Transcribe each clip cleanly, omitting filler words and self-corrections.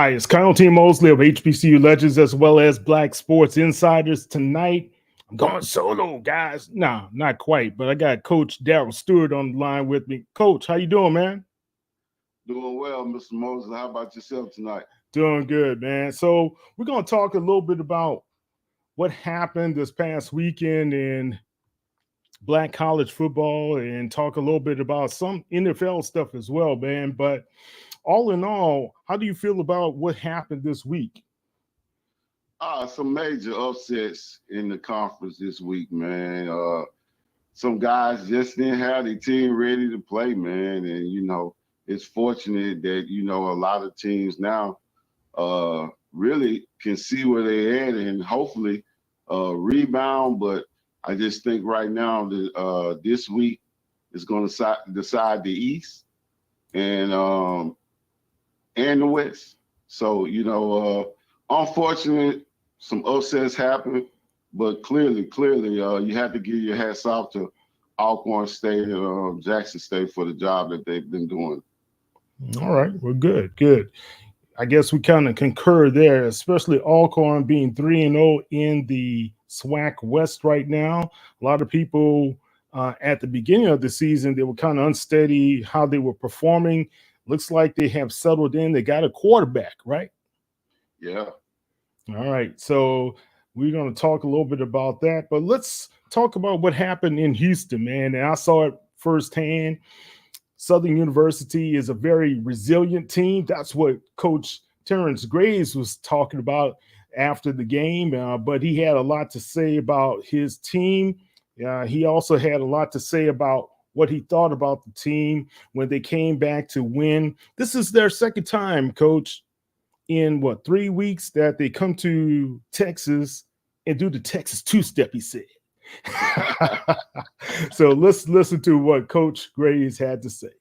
Hi, it's Kyle T. Mosley of HBCU Legends as well as Black Sports Insiders. Tonight, I'm going solo, guys. No, not quite, but I got Coach Darrell Stewart on the line with me. Coach, how you doing, man? Doing well, Mr. Mosley. How about yourself tonight? Doing good, man. So we're going to talk a little bit about what happened this past weekend in Black college football and talk a little bit about some NFL stuff as well, man. But all in all, how do you feel about what happened this week? Some major upsets in the conference this week, man. Some guys just didn't have their team ready to play, man. And, it's fortunate that, a lot of teams now really can see where they're at and hopefully rebound. But I just think right now that this week is going to decide the East and the West. So, unfortunate, some upsets happen, but clearly, you have to give your hats off to Alcorn State and Jackson State for the job that they've been doing. All right, well, good. I guess we kind of concur there, especially Alcorn being 3-0 in the SWAC West right now. A lot of people at the beginning of the season, they were kind of unsteady how they were performing. Looks like they have settled in. They got a quarterback, right? Yeah. All right. So we're going to talk a little bit about that. But let's talk about what happened in Houston, man. And I saw it firsthand. Southern University is a very resilient team. That's what Coach Terrence Graves was talking about after the game. But he had a lot to say about his team. He also had a lot to say about what he thought about the team when they came back to win. This is their second time, Coach, in 3 weeks that they come to Texas and do the Texas two-step, he said. So let's listen to what Coach Graves had to say.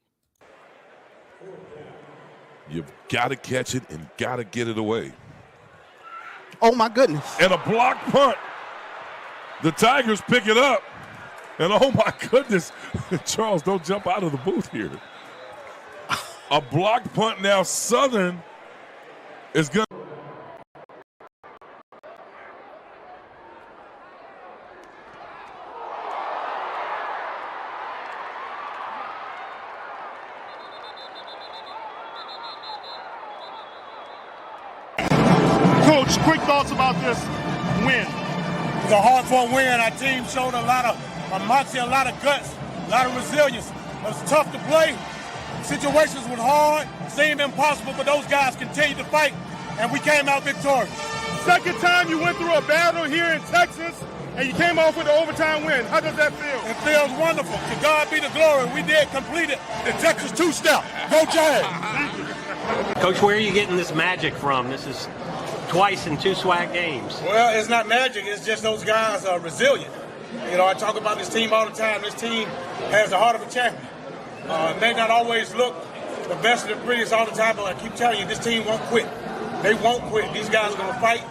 You've got to catch it and got to get it away. Oh, my goodness. And a block punt. The Tigers pick it up. And oh my goodness, Charles, don't jump out of the booth here. A blocked punt now. Southern is going to. Coach, quick thoughts about this win. It was a hard-fought win. Our team showed a lot of moxie, a lot of guts, a lot of resilience. It was tough to play. Situations were hard, seemed impossible, but those guys continued to fight, and we came out victorious. Second time you went through a battle here in Texas, and you came off with an overtime win. How does that feel? It feels wonderful. To God be the glory. We did complete it. The Texas two-step. Go Jags! Coach, where are you getting this magic from? This is twice in 2 SWAC games. Well, it's not magic. It's just those guys are resilient. I talk about this team all the time. This team has the heart of a champion. May not always look the best of the prettiest all the time, but I keep telling you, this team won't quit. They won't quit. These guys are going to fight.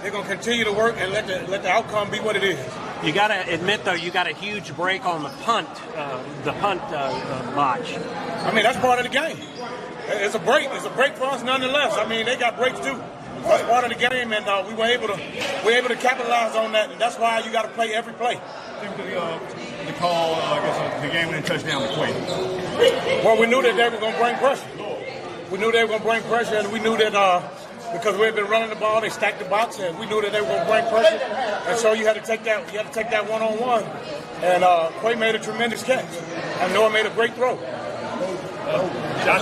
They're going to continue to work and let the outcome be what it is. You got to admit, though, you got a huge break on the punt botch. I mean, that's part of the game. It's a break. It's a break for us nonetheless. I mean, they got breaks too. That's part of the game, and we were able to capitalize on that, and that's why you got to play every play. The call, the game-winning touchdown was quick. Well, we knew that they were going to bring pressure. We knew they were going to bring pressure, and we knew that because we had been running the ball, they stacked the box, and we knew that they were going to bring pressure. And so you had to take that. You had to take that one-on-one, and Quay made a tremendous catch, and Noah made a great throw. Josh,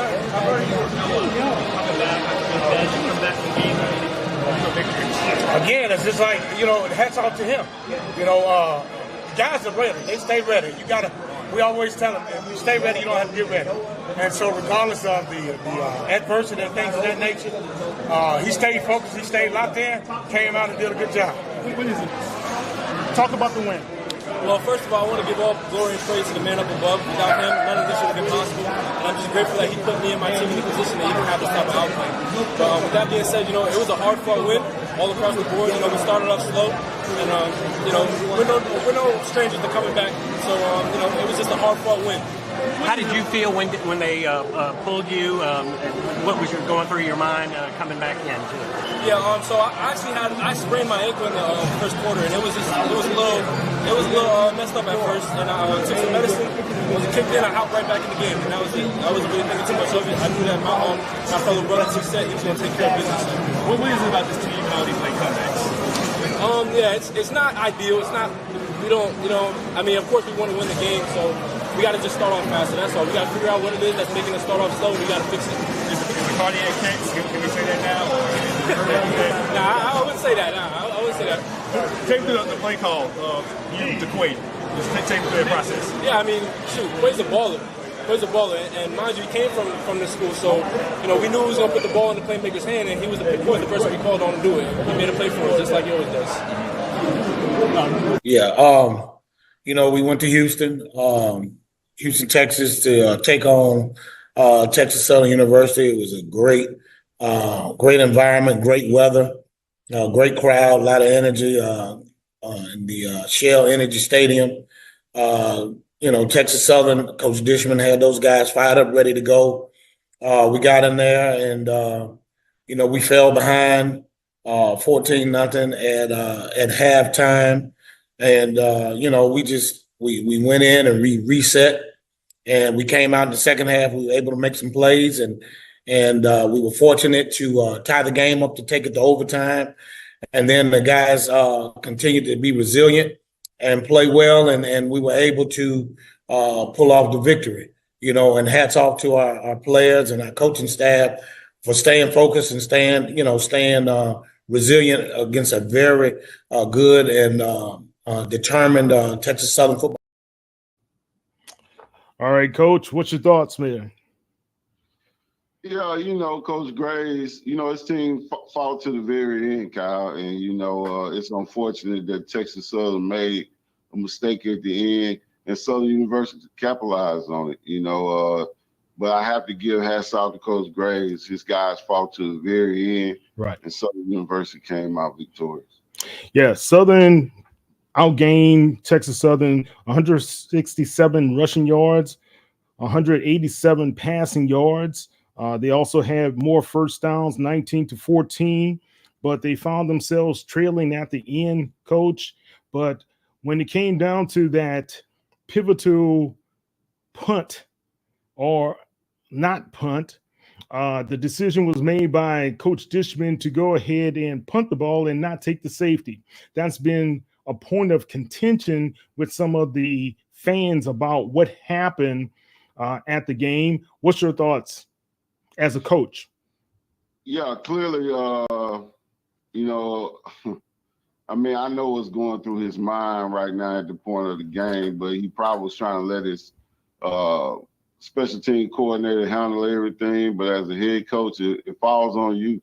again, it's just like, hats off to him. Guys are ready. They stay ready. We always tell them, if you stay ready, you don't have to get ready. And so regardless of the adversity and things of that nature, he stayed focused, he stayed locked in, came out and did a good job. What is it? Talk about the win. Well, first of all, I want to give all glory and praise to the man up above. Without him, none of this would have been possible. And I'm just grateful that he put me and my team in the position to even have this type of outcome. But with that being said, it was a hard-fought win all across the board. We started off slow, and we're no strangers to coming back. So it was just a hard-fought win. How did you feel when they pulled you? What was going through your mind coming back in? Yeah, so I sprained my ankle in the first quarter, and it was a little messed up at first, and I took some medicine. When it kicked in, I hopped right back in the game, and that was it. I wasn't really thinking too much of it. I knew that my fellow brother T said he was going to take care of business. What is it about this team? How they play comebacks? Yeah, it's not ideal. It's not. We don't. I mean, of course, we want to win the game, so we got to just start off faster. That's all. We got to figure out what it is that's making us start off slow. We got to fix it. Is it cardiac tanks? Can we say that now? Nah, I wouldn't say that. Nah, I wouldn't say that. Take me through the play call you to Quay. Just take me through the process. Yeah, I mean, shoot, Quay's a baller. And mind you, he came from this school, so we knew he was gonna put the ball in the playmaker's hand, and he was the person we called on to do it. He made a play for us, just like he always does. Yeah, we went to Houston, Texas, to take on Texas Southern University. It was a great environment, great weather, great crowd, a lot of energy in the Shell Energy Stadium. Texas Southern, Coach Dishman had those guys fired up, ready to go. We got in there, and we fell behind 14-0 at halftime, and we went in and reset, and we came out in the second half. We were able to make some plays, and we were fortunate to tie the game up to take it to overtime, and then the guys continued to be resilient and play well, and we were able to pull off the victory, and hats off to our players and our coaching staff for staying focused and staying resilient against a very good and determined Texas Southern football. All right, Coach, what's your thoughts, man? Yeah, Coach Graves, his team fought to the very end, Kyle. And, it's unfortunate that Texas Southern made a mistake at the end and Southern University capitalized on it, But I have to give hats off to Coach Graves. His guys fought to the very end. Right. And Southern University came out victorious. Yeah, Southern outgained Texas Southern 167 rushing yards, 187 passing yards. They also had more first downs, 19-14, but they found themselves trailing at the end, Coach. But when it came down to that pivotal punt or not punt, the decision was made by Coach Dishman to go ahead and punt the ball and not take the safety. That's been a point of contention with some of the fans about what happened at the game. What's your thoughts as a coach? Yeah, clearly, I know what's going through his mind right now at the point of the game, but he probably was trying to let his special team coordinator handle everything. But as a head coach, it falls on you.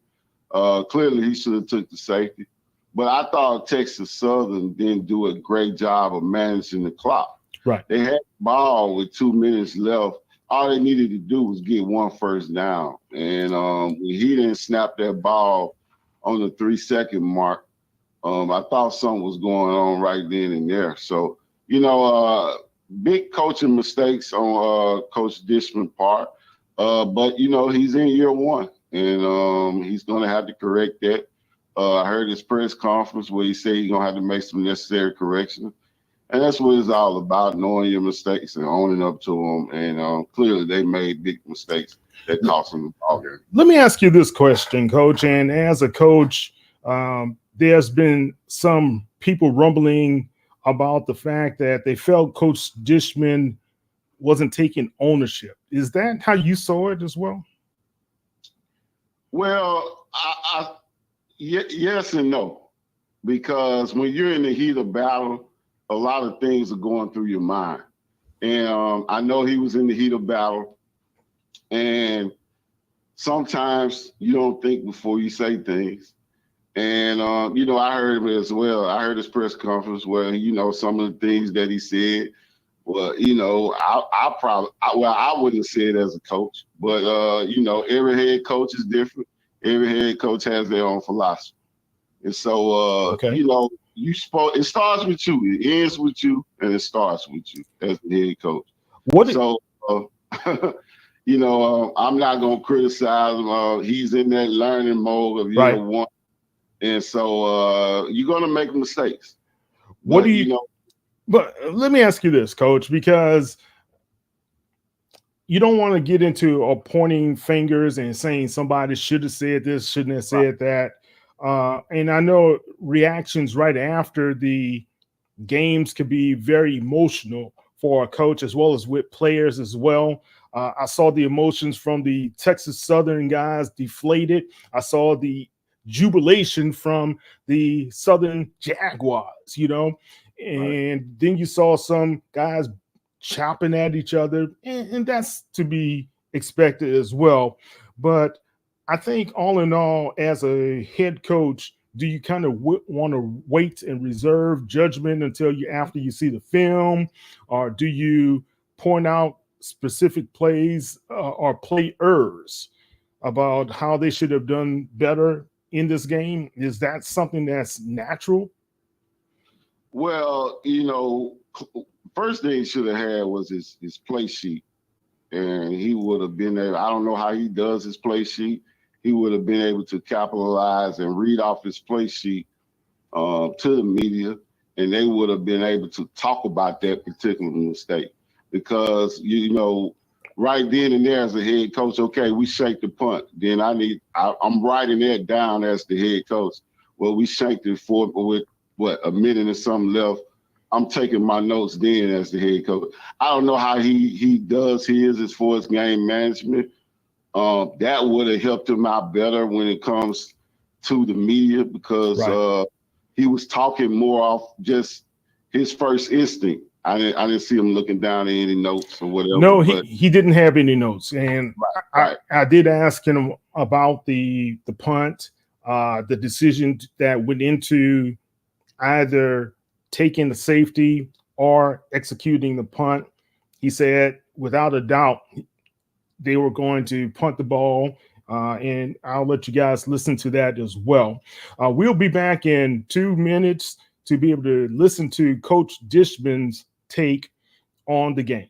Clearly, he should have took the safety. But I thought Texas Southern didn't do a great job of managing the clock. Right. They had the ball with 2 minutes left. All they needed to do was get one first down. And when he didn't snap that ball on the 3-second mark, I thought something was going on right then and there. So, big coaching mistakes on Coach Dishman's part. But, he's in year one, and he's going to have to correct that. I heard his press conference where he said he's going to have to make some necessary corrections. And that's what it's all about, knowing your mistakes and owning up to them. And clearly they made big mistakes that cost them the ball game. Let me ask you this question, Coach. And as a coach, there's been some people rumbling about the fact that they felt Coach Dishman wasn't taking ownership. Is that how you saw it as well? Well, yes and no. Because when you're in the heat of battle, a lot of things are going through your mind. And I know he was in the heat of battle. And sometimes you don't think before you say things. And, I heard him as well. I heard his press conference where, some of the things that he said. Well, I wouldn't have said as a coach. But, every head coach is different. Every head coach has their own philosophy. And so, it starts with you. It ends with you, and it starts with you as the head coach. I'm not gonna criticize him. He's in that learning mode of year one, and so you're gonna make mistakes. What do you? But let me ask you this, Coach, because you don't want to get into pointing fingers and saying somebody should have said this, shouldn't have said that. And I know reactions right after the games could be very emotional for a coach as well as with players as well. I saw the emotions from the Texas Southern guys deflated. I saw the jubilation from the Southern Jaguars, and then you saw some guys chopping at each other, and that's to be expected as well. But I think all in all, as a head coach, do you kind of want to wait and reserve judgment until after you see the film, or do you point out specific plays or players about how they should have done better in this game? Is that something that's natural? Well, first thing he should have had was his play sheet, and he would have been there. I don't know how he does his play sheet. He would have been able to capitalize and read off his play sheet to the media, and they would have been able to talk about that particular mistake. Because, right then and there as a head coach, okay, we shanked the punt. Then I'm writing that down as the head coach. Well, we shanked it with, a minute or something left. I'm taking my notes then as the head coach. I don't know how he does his as far as game management. That would have helped him out better when it comes to the media, because he was talking more off just his first instinct. I didn't see him looking down at any notes or whatever. No, he didn't have any notes. And I did ask him about the punt, the decision that went into either taking the safety or executing the punt. He said, without a doubt, they were going to punt the ball, and I'll let you guys listen to that as well. We'll be back in 2 minutes to be able to listen to Coach Dishman's take on the game.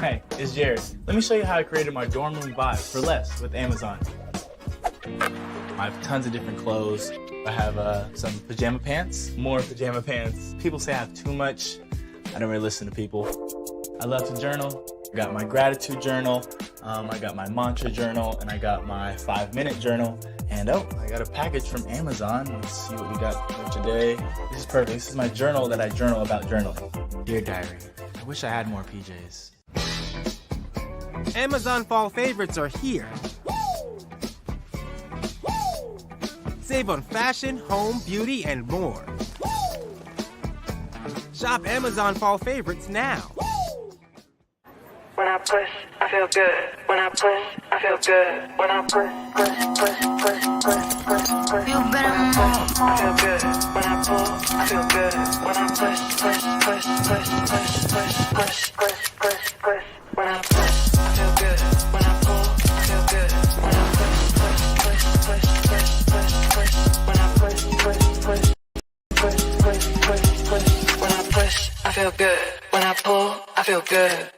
Hey, it's Jared. Let me show you how I created my dorm room vibe for less with Amazon. I have tons of different clothes. I have some pajama pants, more pajama pants. People say I have too much. I don't really listen to people. I love to journal. I got my gratitude journal, I got my mantra journal, and I got my 5-minute journal. And I got a package from Amazon. Let's see what we got for today. This is perfect. This is my journal that I journal about journaling. Dear Diary, I wish I had more PJs. Amazon fall favorites are here. Save on fashion, home, beauty, and more. Shop Amazon fall favorites now. When I push, I feel good. When I push, I feel good. When I push. Feel better more. I feel good. When I pull, I feel good. When I push. When I push, I feel good. When I pull, I feel good. When I push, I feel good. When I pull, I feel good.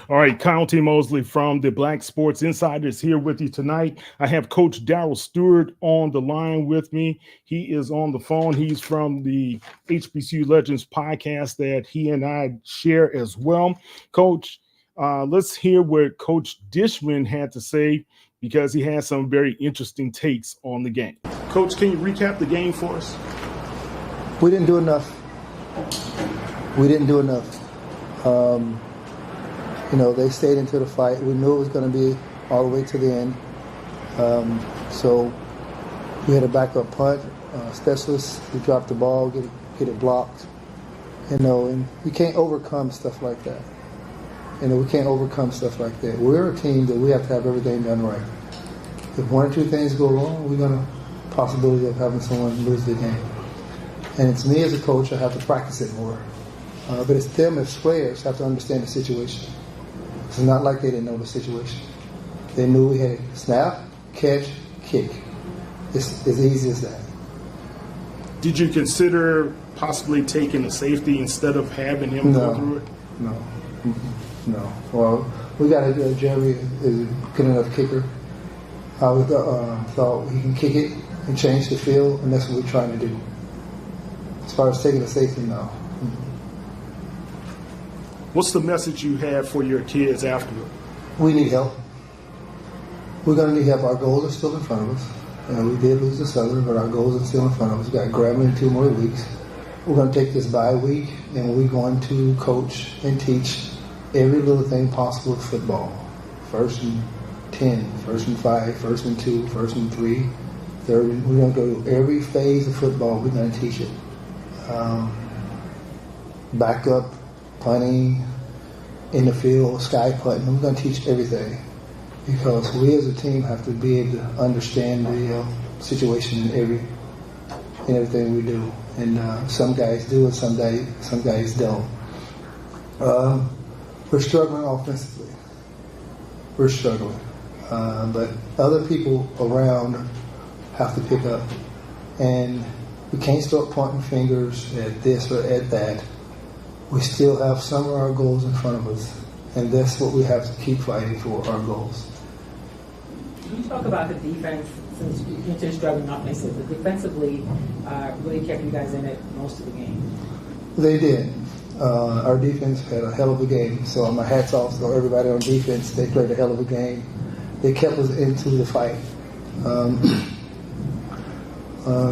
All right, Kyle T. Mosley from the Black Sports Insider is here with you tonight. I have Coach Darryl Stewart on the line with me. He is on the phone. He's from the HBCU Legends podcast that he and I share as well. Coach, let's hear what Coach Dishman had to say because he has some very interesting takes on the game. Coach, can you recap the game for us? We didn't do enough. They stayed into the fight. We knew it was going to be all the way to the end. So we had a backup punt, specialist. We dropped the ball, get it blocked. And we can't overcome stuff like that. We're a team that we have to have everything done right. If one or two things go wrong, we're going to possibility of having someone lose the game. And it's me as a coach, I have to practice it more. But it's them as players have to understand the situation. It's not like they didn't know the situation. They knew we had snap, catch, kick. It's as easy as that. Did you consider possibly taking a safety instead of having him go through it? No. Well, we got Jerry is a good enough kicker. I thought he can kick it and change the field, and that's what we're trying to do. As far as taking a safety, no. What's the message you have for your kids afterward? We need help. We're going to need help. Our goals are still in front of us. We did lose to Southern, but our goals are still in front of us. We've got Grambling in 2 more weeks. We're going to take this bye week, and we're going to coach and teach every little thing possible with football. 1st and 10, 1st and 5, 1st and 2, 1st and 3, 3rd. We're going to go to every phase of football. We're going to teach it. Backup, punting, in the field, sky punting. We're going to teach everything because we as a team have to be able to understand the situation in everything we do. And some guys do it, some guys don't. We're struggling offensively. But other people around have to pick up. And we can't start pointing fingers at this or at that. We still have some of our goals in front of us, and that's what we have to keep fighting for, our goals. Can you talk about the defense, since you're struggling offensively? Defensively, really kept you guys in it most of the game. They did. Our defense had a hell of a game, so my hat's off to everybody on defense. They played a hell of a game. They kept us into the fight.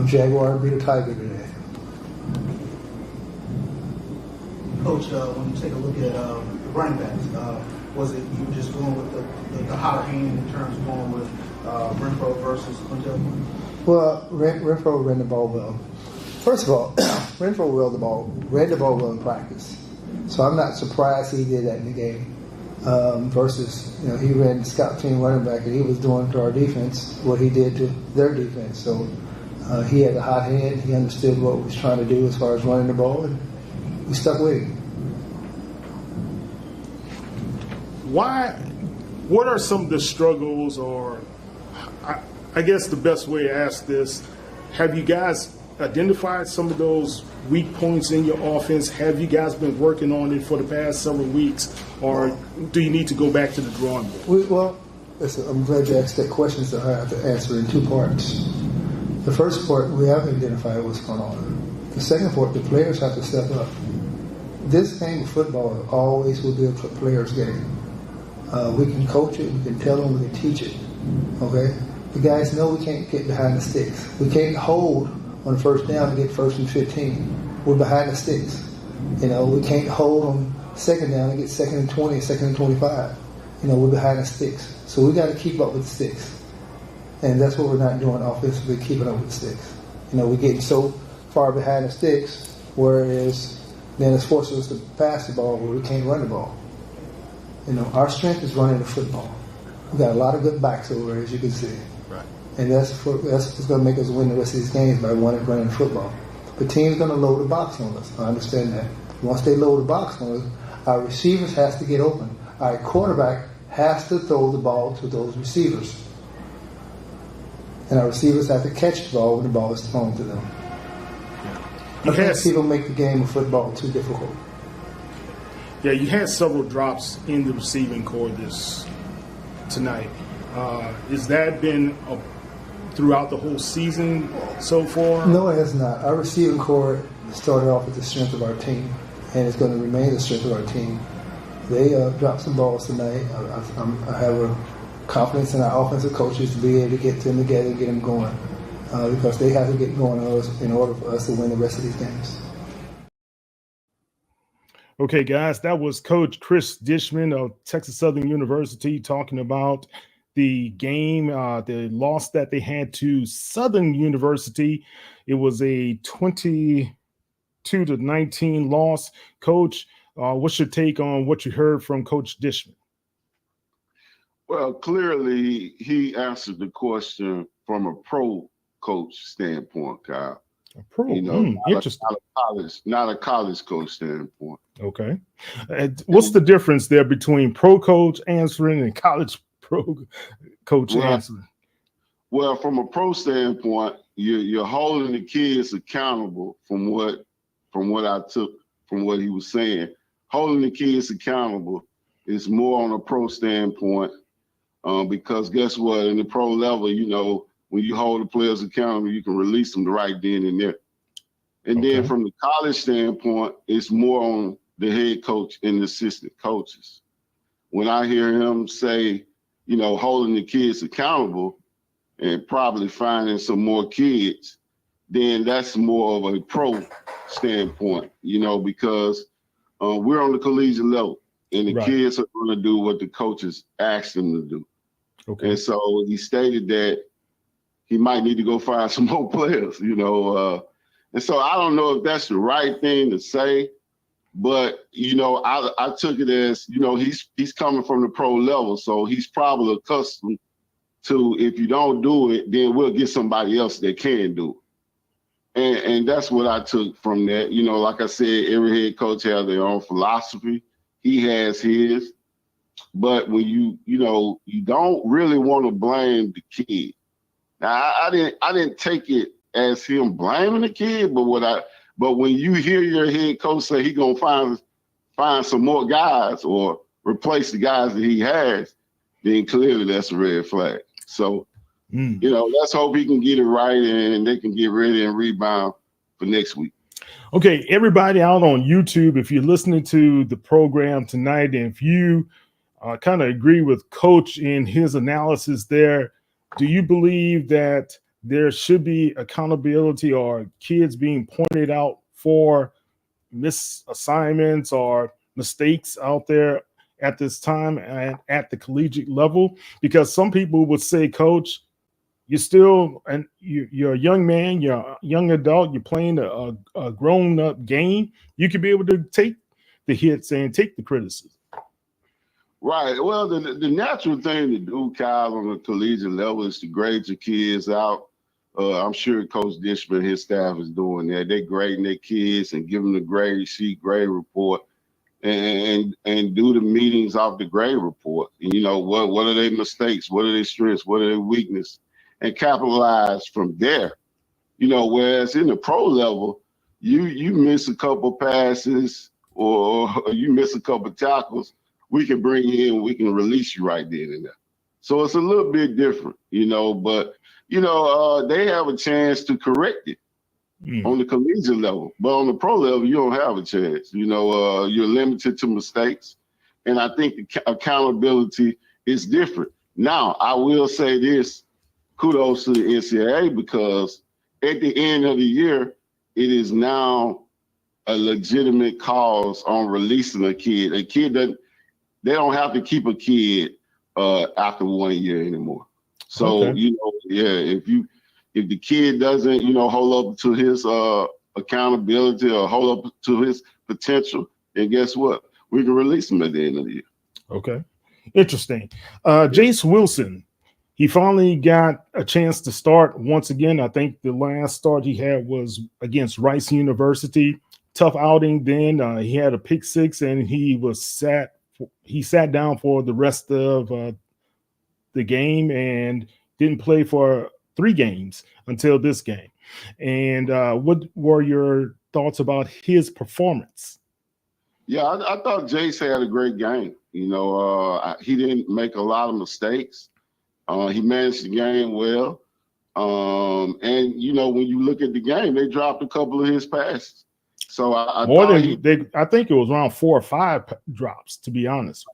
Jaguar beat a Tiger today. Coach, when you take a look at the running backs, was it you were just going with the hotter hand in terms of going with Renfro versus Quintel? Well, Renfro ran the ball well. First of all, Renfro ran the ball well in practice. So I'm not surprised he did that in the game. Versus, he ran the scout team running back, and he was doing to our defense what he did to their defense. So he had a hot hand. He understood what we was trying to do as far as running the ball, and we stuck with him. What are some of the struggles, or I guess the best way to ask this, have you guys identified some of those weak points in your offense? Have you guys been working on it for the past several weeks, or do you need to go back to the drawing board? I'm glad you asked that question, so I have to answer in 2 parts. The first part, we have identified what's going on. The second part, the players have to step up. This game of football always will be a player's game. We can coach it, we can tell them, we can teach it. Okay? The guys know we can't get behind the sticks. We can't hold on 1st down and get 1st and 15. We're behind the sticks. We can't hold on 2nd down and get 2nd and 20, 2nd and 25. We're behind the sticks. So we got to keep up with the sticks. And that's what we're not doing offensively, keeping up with the sticks. We're getting so far behind the sticks, whereas then it's forcing us to pass the ball where we can't run the ball. Our strength is running the football. We've got a lot of good backs over there, as you can see. Right. And that's what's going to make us win the rest of these games, by running the football. The team's going to load the box on us. I understand that. Once they load the box on us, our receivers has to get open. Our quarterback has to throw the ball to those receivers. And our receivers have to catch the ball when the ball is thrown to them. You can't see them make the game of football too difficult. Yeah, you had several drops in the receiving core tonight. Has that been throughout the whole season so far? No, it has not. Our receiving core started off with the strength of our team, and it's going to remain the strength of our team. They dropped some balls tonight. I have a confidence in our offensive coaches to be able to get them together and get them going, because they have to get going in order for us to win the rest of these games. Okay, guys, that was Coach Chris Dishman of Texas Southern University talking about the game, the loss that they had to Southern University. It was a 22-19 loss. Coach, what's your take on what you heard from Coach Dishman? Well, clearly he answered the question from a pro coach standpoint, Kyle. Pro, interesting. Not a college coach standpoint. Okay. What's the difference there between pro coach answering and college pro coach answering? Well, from a pro standpoint, you're holding the kids accountable from what I took from what he was saying. Holding the kids accountable is more on a pro standpoint, because guess what? In the pro level, when you hold the players accountable, you can release them right then and there. And then from the college standpoint, it's more on the head coach and the assistant coaches. When I hear him say, holding the kids accountable and probably finding some more kids, then that's more of a pro standpoint, because we're on the collegiate level and the kids are going to do what the coaches ask them to do. Okay. And so he stated that he might need to go find some more players, and so I don't know if that's the right thing to say, but, I took it as, he's coming from the pro level, so he's probably accustomed to, if you don't do it, then we'll get somebody else that can do it. And that's what I took from that. Like I said, every head coach has their own philosophy. He has his. But when you don't really want to blame the kid. Now, I didn't take it as him blaming the kid, but when you hear your head coach say he's gonna find some more guys or replace the guys that he has, then clearly that's a red flag. So, let's hope he can get it right and they can get ready and rebound for next week. Okay, everybody out on YouTube, if you're listening to the program tonight, and if you kind of agree with Coach in his analysis there, do you believe that there should be accountability or kids being pointed out for misassignments or mistakes out there at this time and at the collegiate level? Because some people would say, Coach, you're a young man, you're a young adult, you're playing a grown-up game. You could be able to take the hits and take the criticism. Right. Well, the natural thing to do, Kyle, on the collegiate level is to grade your kids out. I'm sure Coach Dishman and his staff is doing that. They're grading their kids and giving them the grade sheet, grade report, and do the meetings off the grade report. And, what are their mistakes? What are their strengths? What are their weaknesses? And capitalize from there. Whereas in the pro level, you miss a couple passes or you miss a couple tackles, we can bring you in, we can release you right then and there. So it's a little bit different, but they have a chance to correct it on the collegiate level. But on the pro level, you don't have a chance. You're limited to mistakes. And I think the accountability is different. Now, I will say this, kudos to the NCAA, because at the end of the year, it is now a legitimate cause on releasing a kid. They don't have to keep a kid after 1 year anymore. So, if the kid doesn't, hold up to his accountability or hold up to his potential, then guess what? We can release him at the end of the year. Okay. Interesting. Jace Wilson, he finally got a chance to start once again. I think the last start he had was against Rice University. Tough outing then. He had a pick six and he sat down for the rest of the game and didn't play for 3 games until this game. And what were your thoughts about his performance? Yeah, I thought Jace had a great game. You know, he didn't make a lot of mistakes. He managed the game well. And, you know, when you look at the game, they dropped a couple of his passes. So I More thought than I think it was around 4 or 5 drops, to be honest.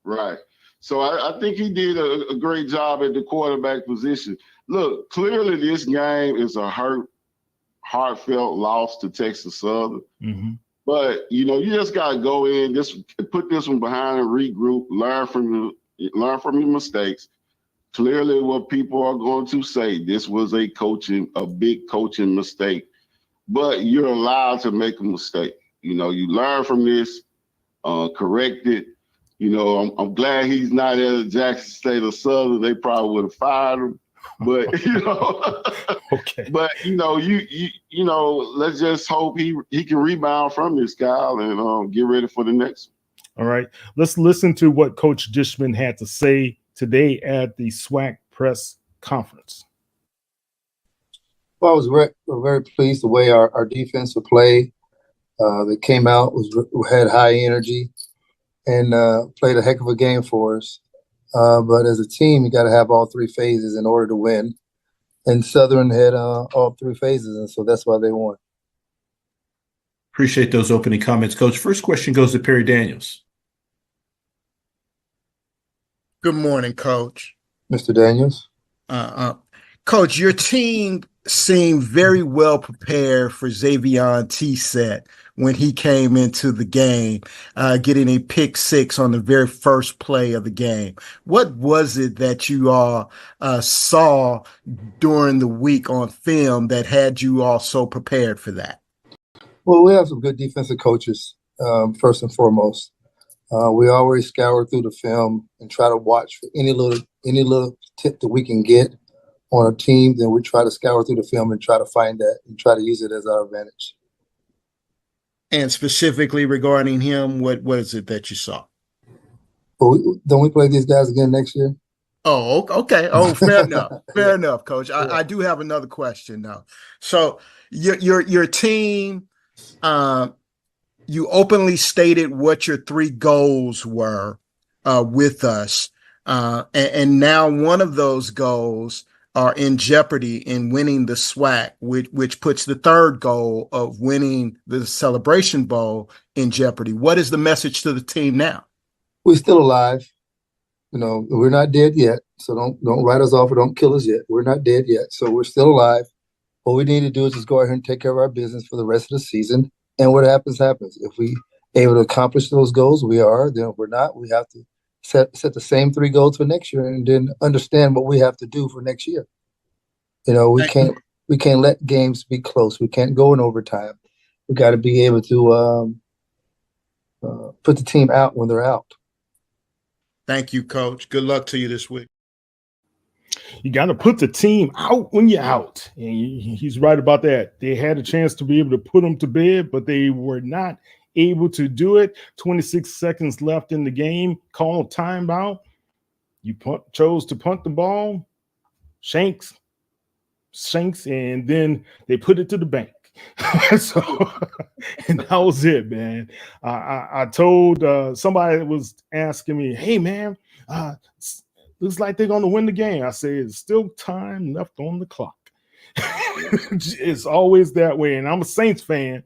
Right. So I think he did a great job at the quarterback position. Look, clearly this game is a heartfelt loss to Texas Southern. Mm-hmm. But, you know, you just got to go in, just put this one behind and regroup, learn from your mistakes. Clearly what people are going to say, this was a big coaching mistake. But you're allowed to make a mistake. You know, you learn from this, correct it. You know, I'm glad he's not at Jackson State or Southern. They probably would have fired him. But you know, okay. But you know, let's just hope he can rebound from this, Kyle, and get ready for the next one. All right, let's listen to what Coach Dishman had to say today at the SWAC press conference. Well, I was very pleased the way our defense would play. They came out, had high energy, and played a heck of a game for us. But as a team, you got to have all 3 phases in order to win. And Southern had all 3 phases, and so that's why they won. Appreciate those opening comments, Coach. First question goes to Perry Daniels. Good morning, Coach. Mr. Daniels. Coach, your team seemed very well prepared for Xavion Tset when he came into the game, getting a pick 6 on the very first play of the game. What was it that you all saw during the week on film that had you all so prepared for that? Well, we have some good defensive coaches, first and foremost. We always scour through the film and try to watch for any little tip that we can get on a team. Then we try to scour through the film and try to find that and try to use it as our advantage. And specifically regarding him, what is it that you saw? Well, don't we play these guys again next year? Oh, okay. Oh, fair enough. Fair enough, Coach. I do have another question though. So your team, you openly stated what your 3 goals were with us, and now one of those goals are in jeopardy in winning the SWAC, which puts the 3rd goal of winning the Celebration Bowl in jeopardy. What is the message to the team now? We're still alive. You know, we're not dead yet. So don't write us off or don't kill us yet. We're not dead yet. So we're still alive. What we need to do is just go ahead and take care of our business for the rest of the season. And what happens, happens. If we able to accomplish those goals, we are. Then if we're not, we have to set the same 3 goals for next year and then understand what we have to do for next year. You know, we can't let games be close. We can't go in overtime. We got to be able to put the team out when they're out. Thank you, Coach. Good luck to you this week. You got to put the team out when you're out. And he's right about that. They had a chance to be able to put them to bed, but they were not able to do it. 26 seconds left in the game. Call timeout. You chose to punt the ball. Shanks, and then they put it to the bank. So, and that was it, man. I told somebody that was asking me, hey, man, looks like they're going to win the game. I say, it's still time left on the clock. It's always that way. And I'm a Saints fan,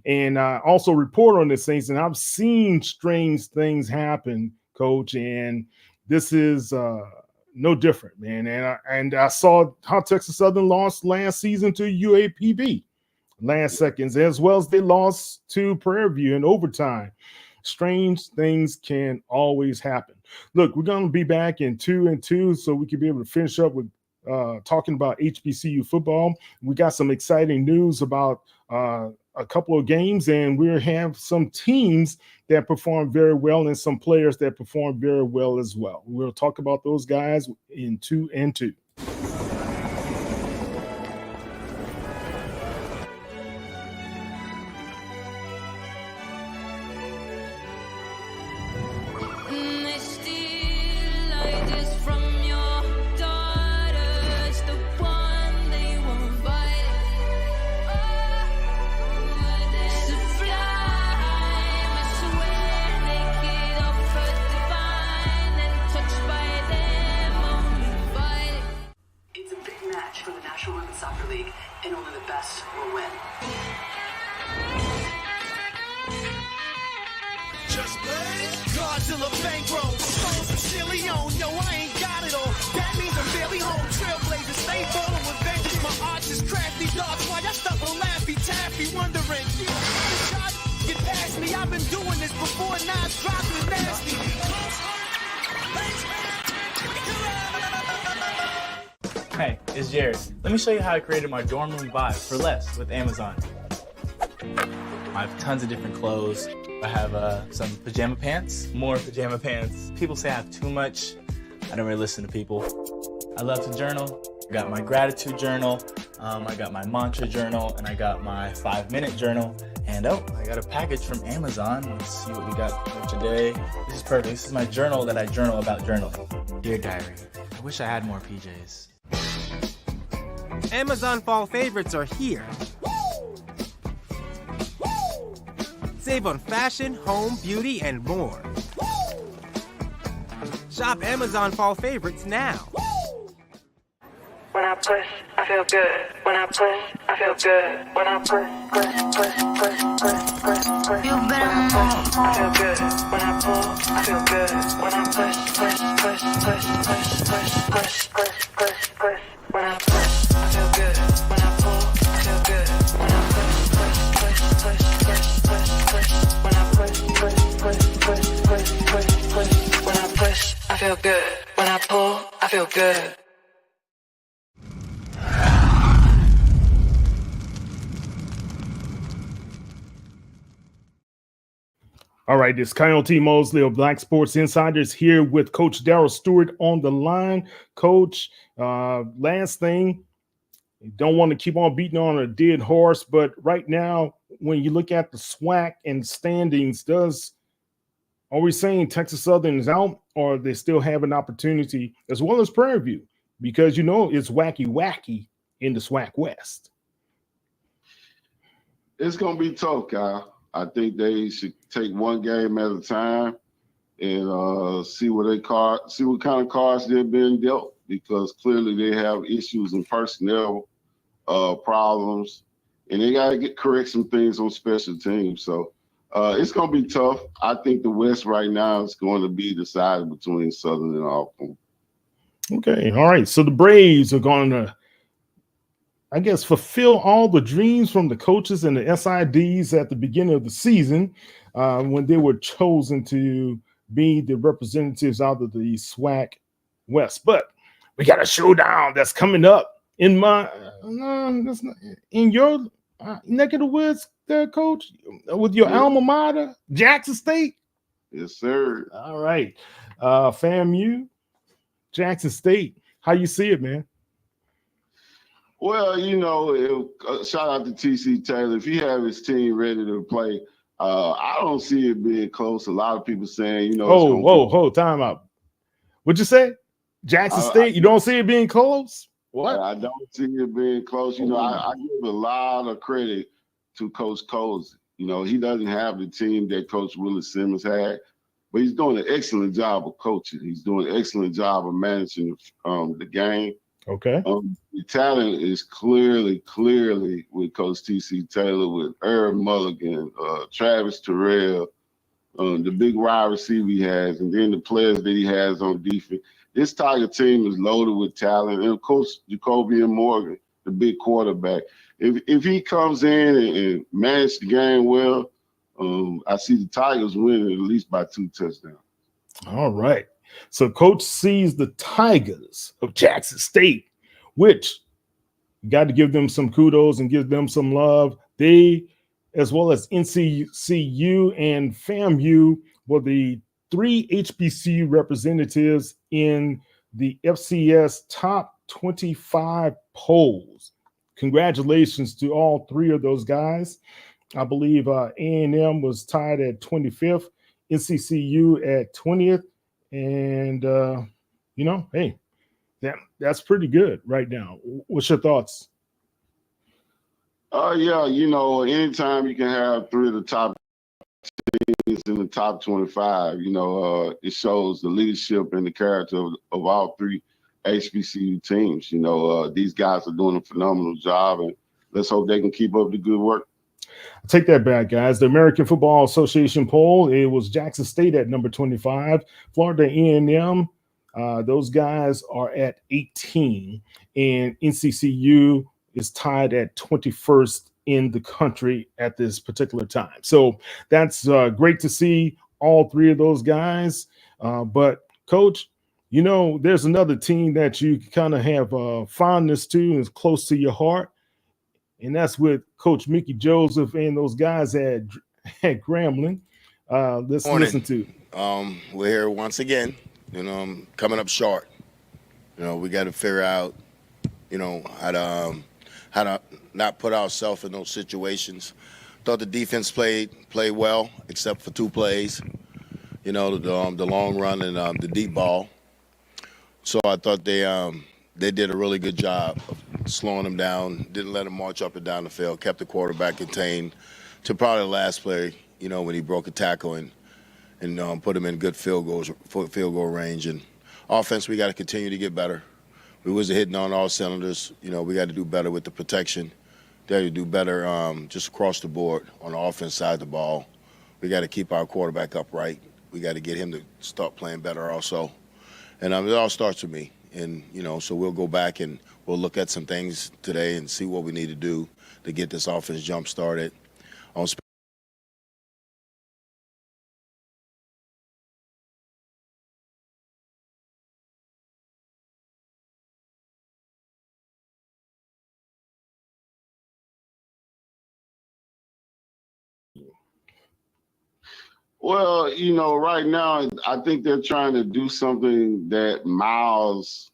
and I also report on the Saints, and I've seen strange things happen, Coach, and this is no different, man. And I saw how Texas Southern lost last season to UAPB last seconds, as well as they lost to Prairie View in overtime. Strange things can always happen. Look, we're going to be back in 2 and 2, so we can be able to finish up with talking about HBCU football. We got some exciting news about a couple of games, and we have some teams that perform very well and some players that perform very well as well. We'll talk about those guys in 2 and 2. still a bankroll. Stones and silly on, yo, I ain't got it all. That means I'm barely home. Trailblazer, stay ballin' with vengeance. My arch is crafty, dogs. Why y'all stuck on Laffy Taffy, wondering? Shot, get past me. I've been doing this before. Now it's dropping nasty. Hey, it's Jared. Let me show you how I created my dorm room vibe for less with Amazon. I have tons of different clothes. I have some pajama pants, more pajama pants. People say I have too much. I don't really listen to people. I love to journal. I got my gratitude journal, I got my mantra journal, and I got my 5-minute journal. And oh, I got a package from Amazon. Let's see what we got for today. This is perfect. This is my journal that I journal about journaling. Dear Diary, I wish I had more PJs. Amazon fall favorites are here. Save on fashion, home, beauty, and more. Shop Amazon fall favorites now. When I push, I feel good. When I push, I feel good. When I push. You better move. I feel good. When I pull, I feel good. When I push. When I push, I feel good. When I pull, I feel good. When I push. When I push. When I push, I feel good. When I pull, I feel good. All right, this Coyote Mosley of Black Sports Insiders here with Coach Darryl Stewart on the line. Coach, last thing, you don't want to keep on beating on a dead horse, but right now, when you look at the SWAC and standings, are we saying Texas Southern is out, or they still have an opportunity, as well as Prairie View? Because you know it's wacky in the SWAC West. It's gonna be tough, Kyle. I think they should take one game at a time and see what kind of cards they're being dealt, because clearly they have issues in personnel problems, and they got to correct some things on special teams. So it's going to be tough. I think the West right now is going to be decided between Southern and Alcorn. Okay, all right. So the Braves are going to, I guess, fulfill all the dreams from the coaches and the SIDs at the beginning of the season when they were chosen to be the representatives out of the SWAC West. But we got a showdown that's coming up in in your neck of the woods there, Coach, with your alma mater, Jackson State. Yes, sir. All right. FAMU, Jackson State. How you see it, man? Well, you know, shout out to TC Taylor. If he have his team ready to play, I don't see it being close. A lot of people saying, you know, time out. What'd you say? Jackson State, you don't see it being close? What? I don't see it being close. You know, I give a lot of credit to Coach Coles. You know, he doesn't have the team that Coach Willis Simmons had, but he's doing an excellent job of coaching. He's doing an excellent job of managing the game. Okay. The talent is clearly with Coach T.C. Taylor, with Herb Mulligan, Travis Terrell, the big wide receiver he has, and then the players that he has on defense. This Tiger team is loaded with talent, and of course, Jacobian Morgan, the big quarterback. If he comes in and manages the game well, I see the Tigers winning at least by 2 touchdowns. All right. So Coach sees the Tigers of Jackson State, which you got to give them some kudos and give them some love. They, as well as NCCU and FAMU, were the 3 HBCU representatives in the FCS top 25 polls. Congratulations to all 3 of those guys. I believe A&M was tied at 25th, NCCU at 20th. And, you know, hey, that's pretty good right now. What's your thoughts? Yeah, you know, anytime you can have 3 of the top teams in the top 25, you know, it shows the leadership and the character of all 3 HBCU teams. You know, these guys are doing a phenomenal job, and let's hope they can keep up the good work. Take that back, guys. The American Football Association poll, it was Jackson State at number 25, Florida A&M. Those guys are at 18, and NCCU is tied at 21st in the country at this particular time. So that's great to see all three of those guys. But Coach, you know, there's another team that you kind of have fondness to and is close to your heart, and that's with Coach Mickey Joseph and those guys at Grambling. Let's listen to. We're here once again. You know, coming up short. You know, we got to figure out, you know, how to not put ourselves in those situations. Thought the defense played well, except for 2 plays. You know, the long run and the deep ball. So I thought they did a really good job of slowing them down. Didn't let them march up and down the field. Kept the quarterback contained to probably the last play. You know, when he broke a tackle and put him in good field goal range. And offense, we got to continue to get better. We wasn't hitting on all cylinders. You know, we got to do better with the protection. Got to do better just across the board on the offense side of the ball. We got to keep our quarterback upright. We got to get him to start playing better also. And it all starts with me. And, you know, so we'll go back and we'll look at some things today and see what we need to do to get this offense jump-started. Well, you know, right now, I think they're trying to do something that Miles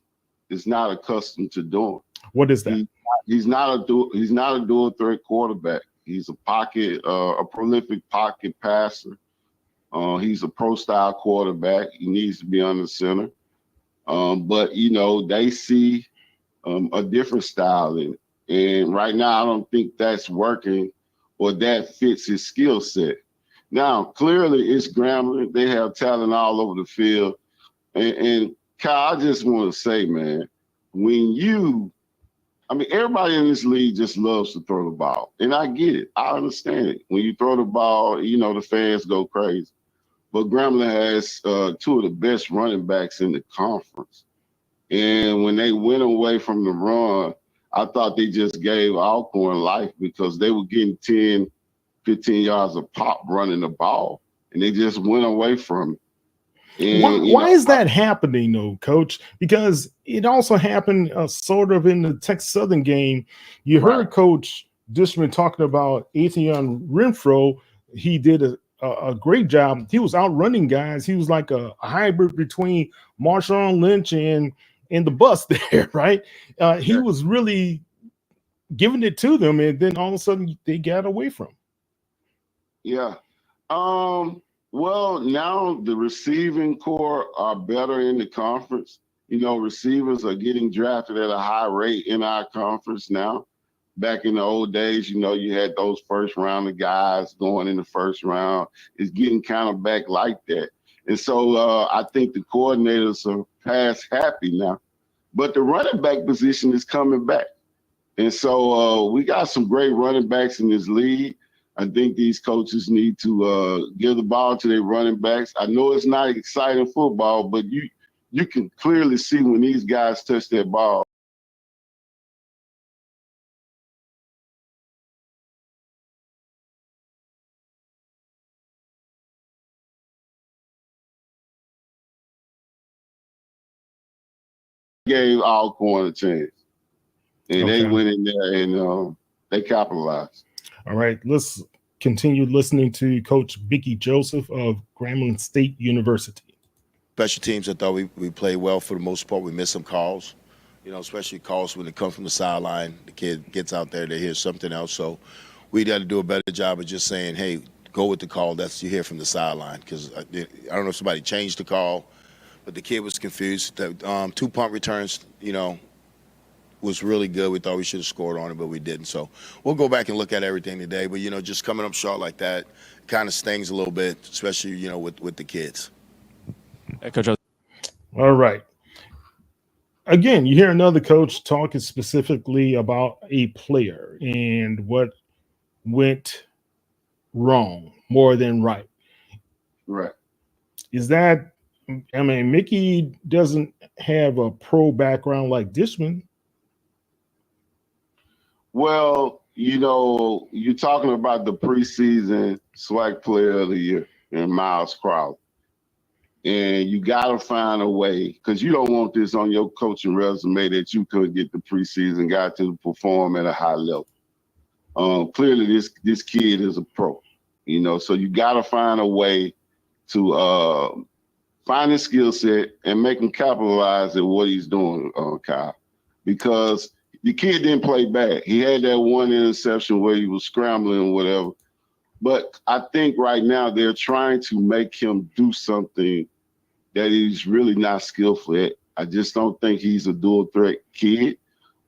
is not accustomed to doing. What is that? He's not a dual threat quarterback. He's a prolific pocket passer. He's a pro style quarterback. He needs to be on the center. But you know, they see a different style in it. And right now, I don't think that's working or that fits his skill set. Now, clearly, it's Grambling. They have talent all over the field. And Kyle, I just want to say, man, everybody in this league just loves to throw the ball. And I get it. I understand it. When you throw the ball, you know, the fans go crazy. But Grambling has 2 of the best running backs in the conference. And when they went away from the run, I thought they just gave Alcorn life because they were getting 10, 15 yards of pop running the ball, and they just went away from it. And, why is that happening, though, Coach? Because it also happened sort of in the Texas Southern game. You heard Coach Dishman talking about Atheon Renfro. He did a great job. He was outrunning guys. He was like a hybrid between Marshawn Lynch and the bus there, right? He was really giving it to them, and then all of a sudden they got away from him. Yeah. Well, now the receiving core are better in the conference. You know, receivers are getting drafted at a high rate in our conference now. Back in the old days, you know, you had those first round of guys going in the first round. It's getting kind of back like that. And so I think the coordinators are past happy now. But the running back position is coming back. And so we got some great running backs in this league. I think these coaches need to give the ball to their running backs. I know it's not exciting football, but you can clearly see when these guys touch that ball. Gave Alcorn a chance, and they went in there and they capitalized. All right, let's continue listening to Coach Mickey Joseph of Grambling State University. Special teams, I thought we played well for the most part. We missed some calls, you know, especially calls when they come from the sideline. The kid gets out there to hear something else. So we got to do a better job of just saying, hey, go with the call that's you hear from the sideline. Because I don't know if somebody changed the call, but the kid was confused. The 2 punt returns, you know, was really good. We thought we should have scored on it, but we didn't. So we'll go back and look at everything today. But, you know, just coming up short like that kind of stings a little bit, especially, you know, with the kids. Hey, Coach. All right. Again, you hear another coach talking specifically about a player and what went wrong more than right. Right. Is that, I mean, Mickey doesn't have a pro background like Dishman. Well, you know, you're talking about the preseason SWAC player of the year and Miles Crowley. And you got to find a way, because you don't want this on your coaching resume that you couldn't get the preseason guy to perform at a high level. Clearly, this kid is a pro, you know, so you got to find a way to find his skill set and make him capitalize at what he's doing, Kyle, because the kid didn't play bad. He had that one interception where he was scrambling or whatever. But I think right now they're trying to make him do something that he's really not skillful at. I just don't think he's a dual threat kid.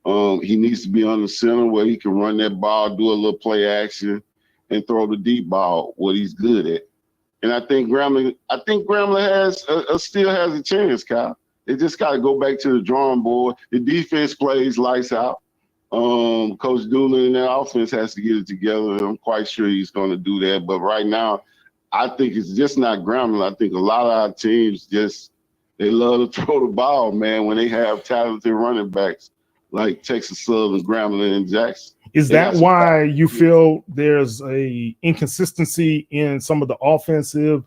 He needs to be on the center where he can run that ball, do a little play action, and throw the deep ball, what he's good at. And I think Grambling still has a chance, Kyle. They just got to go back to the drawing board. The defense plays lights out. Coach Doolin and that offense has to get it together. And I'm quite sure he's going to do that. But right now, I think it's just not Grambling. I think a lot of our teams they love to throw the ball, man, when they have talented running backs like Texas Southern, Grambling, and Jackson. Is that why you feel there's a inconsistency in some of the offensive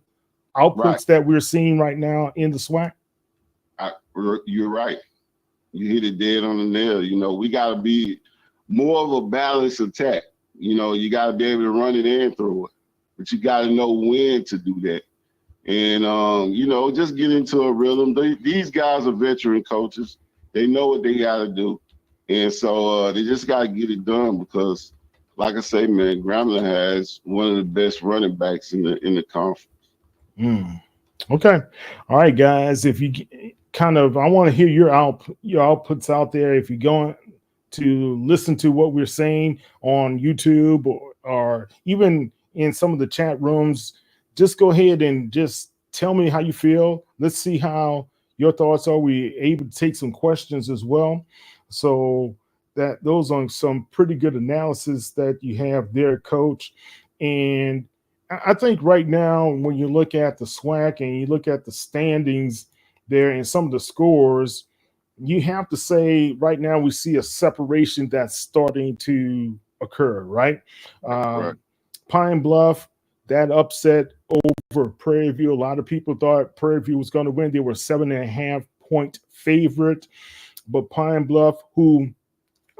outputs that we're seeing right now in the SWAC? You're right. You hit it dead on the nail. You know, we got to be more of a balanced attack. You know, you got to be able to run it and throw it, but you got to know when to do that. And, you know, just get into a rhythm. These guys are veteran coaches. They know what they got to do. And so they just got to get it done because, like I say, man, Grambling has one of the best running backs in the conference. Okay. All right, guys. If you kind of, I want to hear your outputs out there. If you're going to listen to what we're saying on YouTube or even in some of the chat rooms, just go ahead and just tell me how you feel. Let's see how your thoughts are. We able to take some questions as well. So that those are some pretty good analysis that you have there, Coach. And I think right now, when you look at the SWAC and you look at the standings there and some of the scores, you have to say right now we see a separation that's starting to occur, right? Pine Bluff, that upset over Prairie View. A lot of people thought Prairie View was going to win. They were 7.5-point favorite. But Pine Bluff, who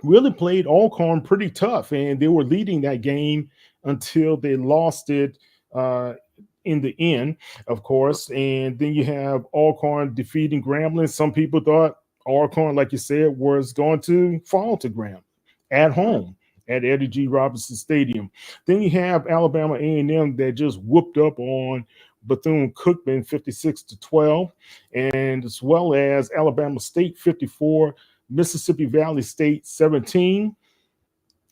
really played Alcorn pretty tough, and they were leading that game until they lost it in the end, of course. And then you have Alcorn defeating Grambling. Some people thought Alcorn, like you said, was going to fall to Grambling at home at Eddie G. Robinson Stadium. Then you have Alabama A&M that just whooped up on Bethune-Cookman 56-12, and as well as Alabama State 54, Mississippi Valley State 17.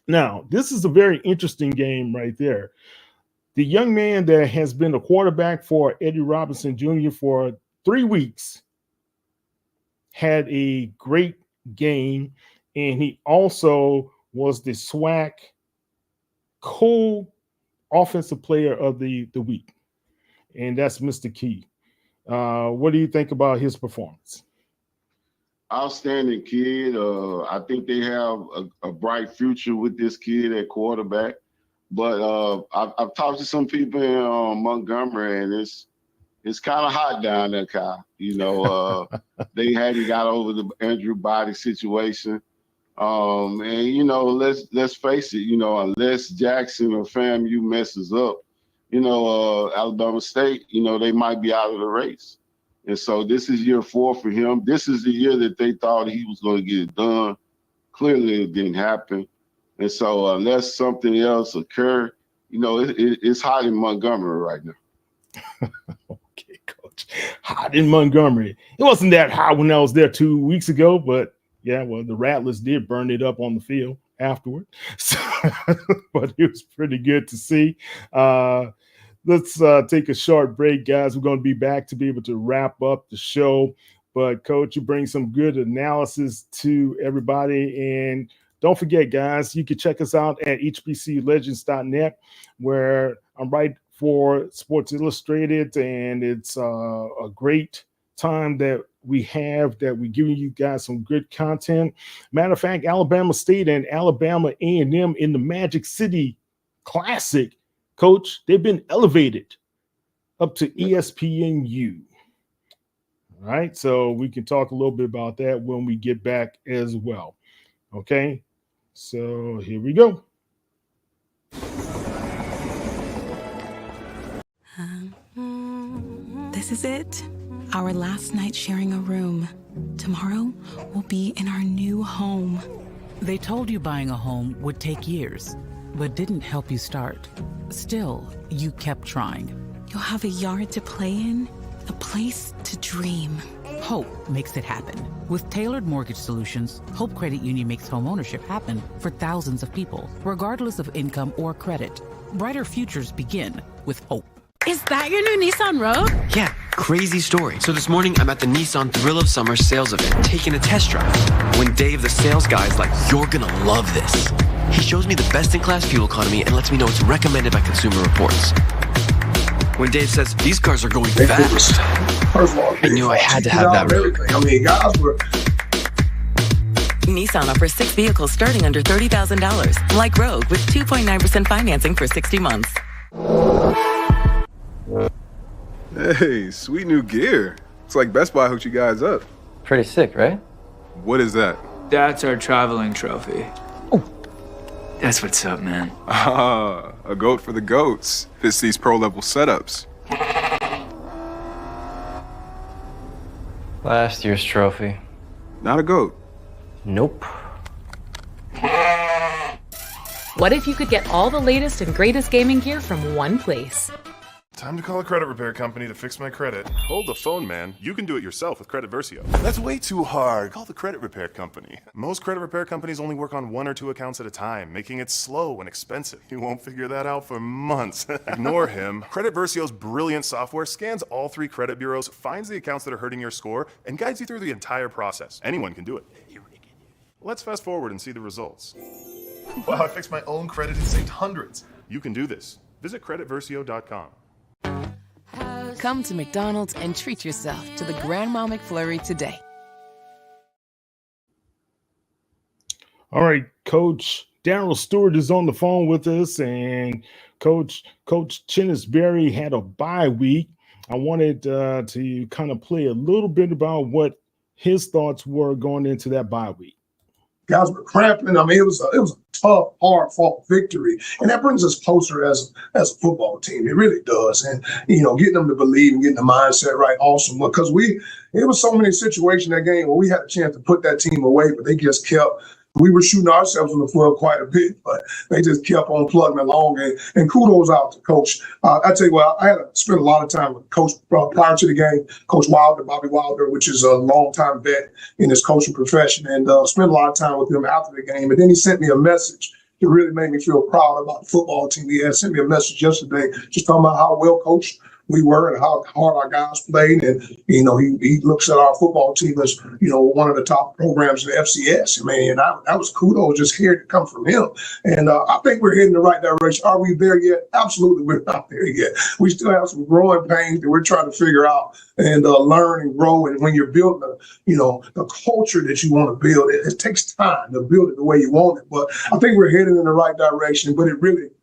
Now, this is a very interesting game right there. The young man that has been a quarterback for Eddie Robinson Jr. for 3 weeks had a great game, and he also was the SWAC co-offensive player of the week. And that's Mr. Key. What do you think about his performance? Outstanding kid. I think they have a bright future with this kid at quarterback. But I've talked to some people in Montgomery, and it's kind of hot down there, Kyle. You know, they hadn't got over the Andrew Body situation. And, you know, let's face it, you know, unless Jackson or FAMU messes up, you know, Alabama State, you know, they might be out of the race. And so this is year 4 for him. This is the year that they thought he was going to get it done. Clearly it didn't happen. And so unless something else occur, you know, it's hot in Montgomery right now. Okay, Coach. Hot in Montgomery. It wasn't that hot when I was there 2 weeks ago, but yeah, well, the Rattlers did burn it up on the field afterward. So, but it was pretty good to see. Let's take a short break, guys. We're going to be back to be able to wrap up the show. But, Coach, you bring some good analysis to everybody. And don't forget, guys, you can check us out at hbclegends.net, where I write for Sports Illustrated, and it's a great time that we have that we're giving you guys some good content. Matter of fact, Alabama State and Alabama A&M in the Magic City Classic, Coach, they've been elevated up to ESPNU. All right, so we can talk a little bit about that when we get back as well. Okay, so here we go. This is it. Our last night sharing a room. Tomorrow we'll be in our new home. They told you buying a home would take years, but didn't help you start. Still, you kept trying. You'll have a yard to play in, a place to dream. Hope makes it happen. With tailored mortgage solutions, Hope Credit Union makes home ownership happen for thousands of people, regardless of income or credit. Brighter futures begin with Hope. Is that your new Nissan Rogue? Yeah, crazy story. So this morning, I'm at the Nissan Thrill of Summer sales event, taking a test drive. When Dave, the sales guy, is like, "You're gonna love this." He shows me the best-in-class fuel economy and lets me know it's recommended by Consumer Reports. When Dave says, "These cars are going fast," first of all, I knew I had to have that Rogue. I mean, guys were... Nissan offers 6 vehicles starting under $30,000, like Rogue, with 2.9% financing for 60 months. Hey, sweet new gear. It's like Best Buy hooked you guys up. Pretty sick, right? What is that? That's our traveling trophy. Oh, that's what's up, man. Ah, a goat for the goats. Fits these pro-level setups. Last year's trophy. Not a goat. Nope. What if you could get all the latest and greatest gaming gear from one place? Time to call a credit repair company to fix my credit. Hold the phone, man. You can do it yourself with Credit Versio. That's way too hard. Call the credit repair company. Most credit repair companies only work on 1 or 2 accounts at a time, making it slow and expensive. You won't figure that out for months. Ignore him. Credit Versio's brilliant software scans all 3 credit bureaus, finds the accounts that are hurting your score, and guides you through the entire process. Anyone can do it. Let's fast forward and see the results. Wow, I fixed my own credit and saved hundreds. You can do this. Visit creditversio.com. Come to McDonald's and treat yourself to the Grandma McFlurry today. All right, Coach Darryl Stewart is on the phone with us, and Coach Chennis Berry had a bye week. I wanted to kind of play a little bit about what his thoughts were going into that bye week. Guys were cramping. I mean, it was a tough, hard-fought victory, and that brings us closer as a football team. It really does, and getting them to believe and getting the mindset right, awesome. Because it was so many situations in that game where we had a chance to put that team away, but they just kept. We were shooting ourselves in the foot quite a bit, but they just kept on plugging along. And kudos out to Coach. I tell you what, I had to spend a lot of time with Coach prior to the game, Coach Wilder, Bobby Wilder, which is a longtime vet in his coaching profession, and spent a lot of time with him after the game. And then he sent me a message that really made me feel proud about the football team. He had sent me a message yesterday just talking about how well coached we were and how hard our guys played. And, he looks at our football team as, one of the top programs in the FCS. I mean, and that was kudos just hearing it come from him. And I think we're heading in the right direction. Are we there yet? Absolutely, we're not there yet. We still have some growing pains that we're trying to figure out and learn and grow. And when you're building the culture that you want to build, it takes time to build it the way you want it. But I think we're heading in the right direction. But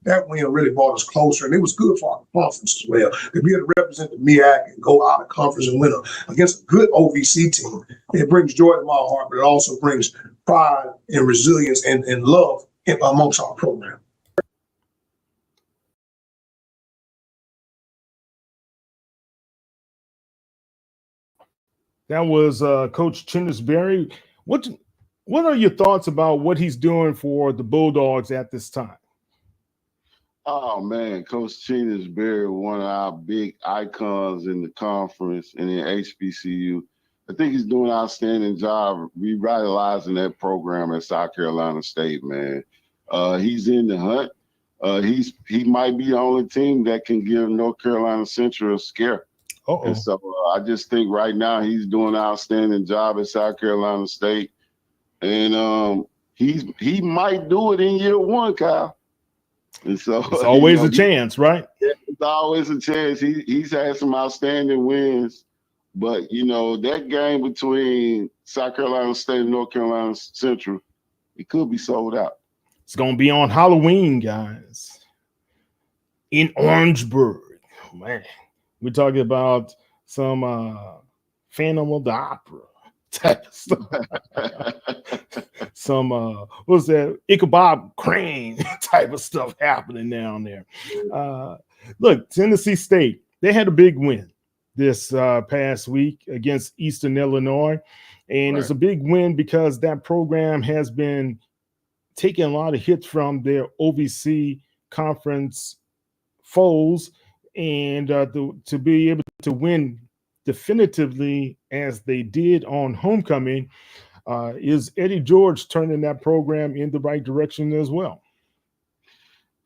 that win really brought us closer, and it was good for our conference as well. To be able to represent the MEAC and go out of conference and win against a good OVC team, it brings joy to my heart, but it also brings pride and resilience and love amongst our program. That was Coach Chennis Berry. What are your thoughts about what he's doing for the Bulldogs at this time? Oh, man, Coach Chennis Berry, one of our big icons in the conference and in HBCU. I think he's doing an outstanding job revitalizing that program at South Carolina State, man. He's in the hunt. He might be the only team that can give North Carolina Central a scare. And so I just think right now he's doing an outstanding job at South Carolina State. And he might do it in year 1, Kyle. And so it's always a chance, right? Yeah, It's always a chance. He's had some outstanding wins, but that game between South Carolina State and North Carolina Central, it could be sold out. It's going to be on Halloween, guys, in Orangeburg. Man, we're talking about some Phantom of the Opera type of stuff. Some what's that, Ichabod Crane type of stuff happening down there. Look, Tennessee State, they had a big win this past week against Eastern Illinois, and it's a big win because that program has been taking a lot of hits from their OVC conference foes, and to be able to win definitively as they did on homecoming, is Eddie George turning that program in the right direction as well?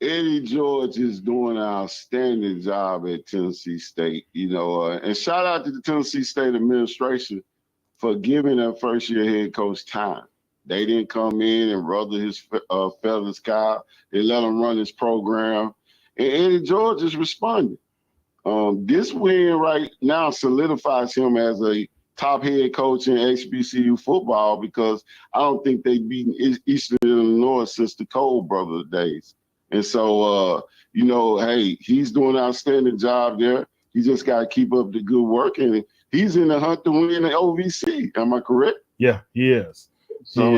Eddie George is doing an outstanding job at Tennessee State, and shout out to the Tennessee State administration for giving their first-year head coach time. They didn't come in and rubber his feathers, Kyle. They let him run his program, and Eddie George is responding. This win right now solidifies him as a top head coach in HBCU football, because I don't think they've beaten Eastern Illinois since the Cole Brothers days. And so, hey, he's doing an outstanding job there. He just got to keep up the good work, and he's in the hunt to win the OVC. Am I correct? Yeah, he is. So,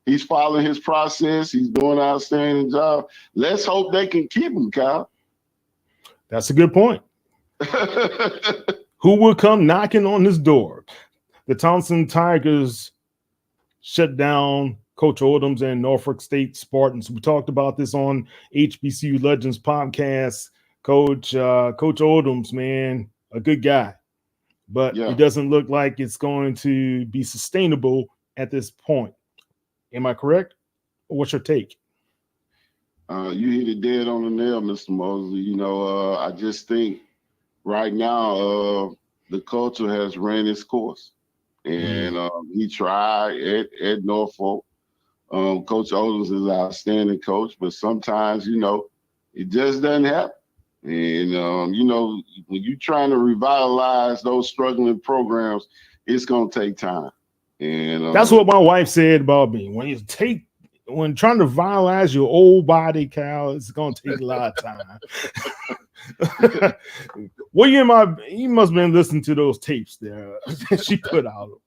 he's following his process. He's doing an outstanding job. Let's hope they can keep him, Kyle. That's a good point. Who will come knocking on his door? The Towson Tigers shut down Coach Odoms and Norfolk State Spartans. We talked about this on HBCU Legends podcast. Coach Odoms, man, a good guy, but it doesn't look like it's going to be sustainable at this point. Am I correct? What's your take? You hit it dead on the nail, Mr. Mosley. I just think right now the culture has ran its course, and he tried at Norfolk. Coach Odoms is an outstanding coach, but sometimes it just doesn't happen. And when you're trying to revitalize those struggling programs, it's gonna take time. And that's what my wife said about me. When trying to revitalize your old body, Cal, it's gonna take a lot of time. Well, you must have been listening to those tapes there she put out.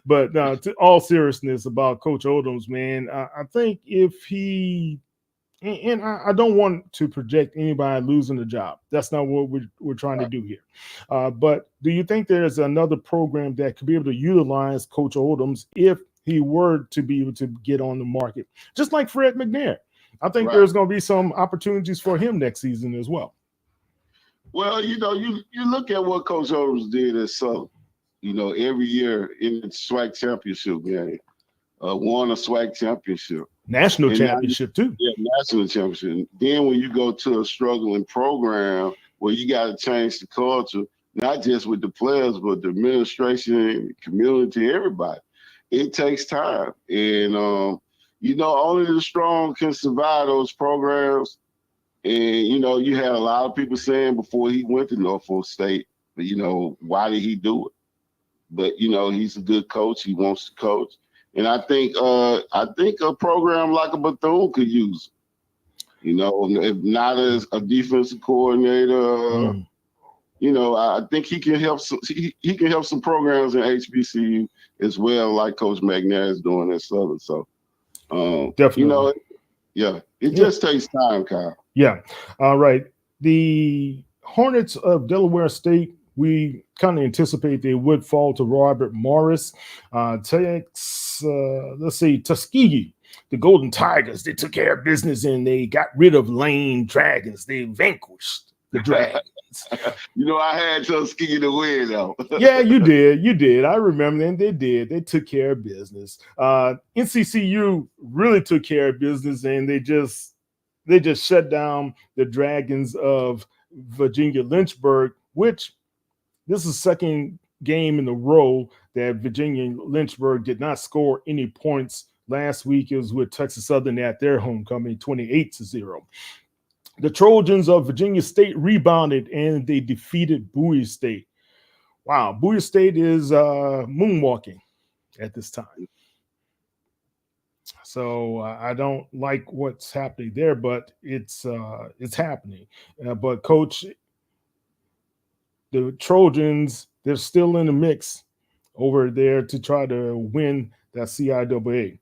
But to all seriousness about Coach Odoms, man, I think if he, and I don't want to project anybody losing a job. That's not what we're trying to do here. But do you think there's another program that could be able to utilize Coach Odoms if he were to be able to get on the market, just like Fred McNair? I think there's going to be some opportunities for him next season as well. Well, you look at what Coach Odoms did at Southern. Every year in the SWAC championship game, won a SWAC championship. National championship too. Yeah, national championship. Then when you go to a struggling program where you got to change the culture, not just with the players, but the administration, the community, everybody, it takes time. And, only the strong can survive those programs. And, you had a lot of people saying before he went to Norfolk State, why did he do it? But, he's a good coach. He wants to coach. And I think a program like a Bethune could use him. If not as a defensive coordinator, I think he can help he can help some programs in HBCU as well, like Coach McNair is doing at Southern. So definitely, it just takes time, Kyle. Yeah. All right. The Hornets of Delaware State, we kind of anticipate they would fall to Robert Morris. Tuskegee, the Golden Tigers, they took care of business and they got rid of Lane Dragons. They vanquished the Dragons. I had Tuskegee to win, though. Yeah, you did. I remember them. They did. They took care of business. NCCU really took care of business, and they just shut down the Dragons of Virginia Lynchburg, which this is the second game in a row that Virginia Lynchburg did not score any points. Last week it was with Texas Southern at their homecoming, 28-0. The Trojans of Virginia State rebounded and they defeated Bowie State. Wow, Bowie State is moonwalking at this time. So I don't like what's happening there, but it's happening. But Coach, the Trojans, they're still in the mix over there to try to win that CIAA.